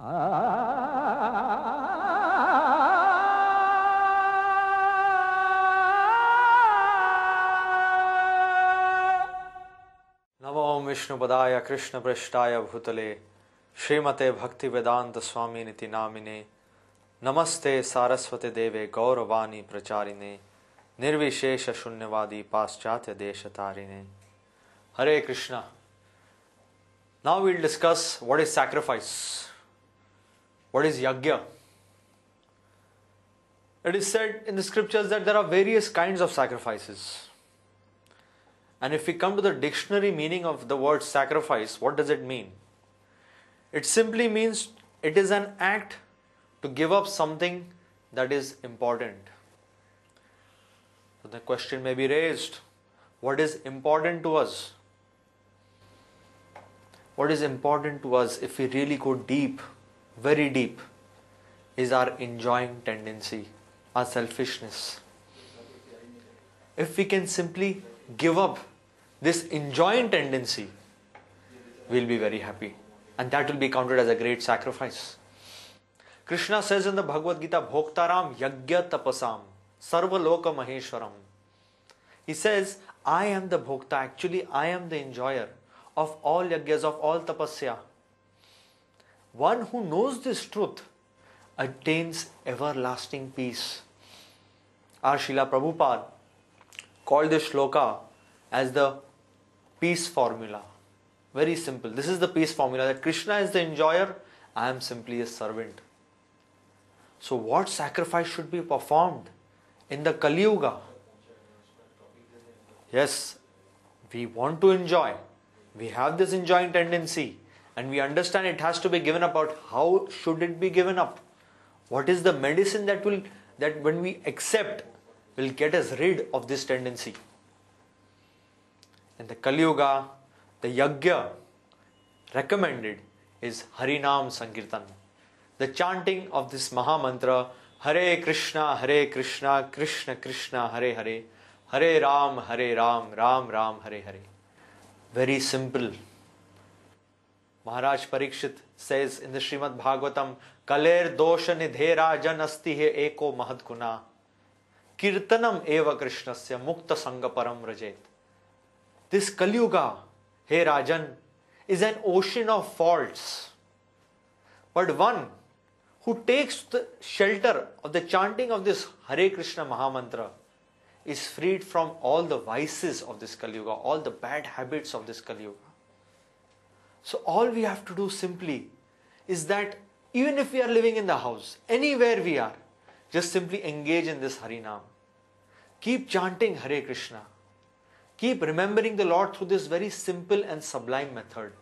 नमो विष्णुपदाय कृष्ण पृष्ठाय भूतले श्रीमते भक्ति वेदांत स्वामी निति नामिने नमस्ते सारस्वते देवे गौरवाणी प्रचारिणे निर्विशेष शून्यवादी पाश्चात्य देश तारिणे. Hare Krishna. Now we'll discuss what is sacrifice. What is yajna? It is said in the scriptures that there are various kinds of sacrifices. And if we come to the dictionary meaning of the word sacrifice, what does it mean? It simply means it is an act to give up something that is important. So the question may be raised, what is important to us? What is important to us, if we really go deep, very deep, is our enjoying tendency, our selfishness. If we can simply give up this enjoying tendency, we'll be very happy. And that will be counted as a great sacrifice. Krishna says in the Bhagavad Gita, Bhoktaram yajna tapasam sarva loka maheshwaram. He says, I am the bhokta, actually I am the enjoyer of all yajnas, of all tapasya. One who knows this truth attains everlasting peace. Our Srila Prabhupada called this shloka as the peace formula. Very simple. This is the peace formula, that Krishna is the enjoyer, I am simply a servant. So what sacrifice should be performed in the Kali Yuga? Yes, we want to enjoy. We have this enjoying tendency and we understand it has to be given up. But how should it be given up? What is the medicine that when we accept will get us rid of this tendency? In the Kali Yuga, the yajna recommended is Harinam Sankirtan. The chanting of this Maha Mantra, Hare Krishna, Krishna Krishna, Hare Hare, Hare Ram, Ram Ram, Hare Hare. Very simple. Maharaj Parikshit says in the Srimad Bhagavatam, Kaler dosha nidhera jan asti he eko mahad guna. Kirtanam eva Krishnasya mukta sanga param rajet. This Kali Yuga, hey Rajan, is an ocean of faults. But one who takes the shelter of the chanting of this Hare Krishna Mahamantra is freed from all the vices of this Kali Yuga, all the bad habits of this Kali Yuga. So all we have to do simply is that even if we are living in the house, anywhere we are, just simply engage in this Harinam. Keep chanting Hare Krishna. Keep remembering the Lord through this very simple and sublime method.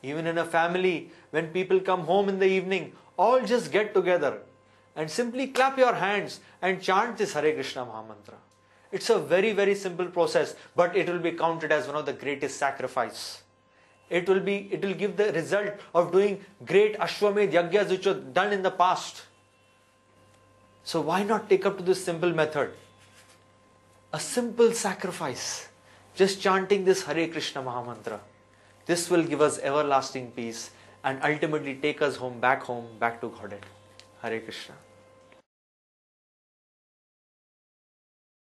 Even in a family, when people come home in the evening, all just get together and simply clap your hands and chant this Hare Krishna Mahamantra. It's a very, very simple process, but it will be counted as one of the greatest sacrifice. It will give the result of doing great Ashwamedh Yajnas which were done in the past. So why not take up to this simple method? A simple sacrifice, just chanting this Hare Krishna Mahamantra. This will give us everlasting peace and ultimately take us back home, back to Godhead. Hare Krishna.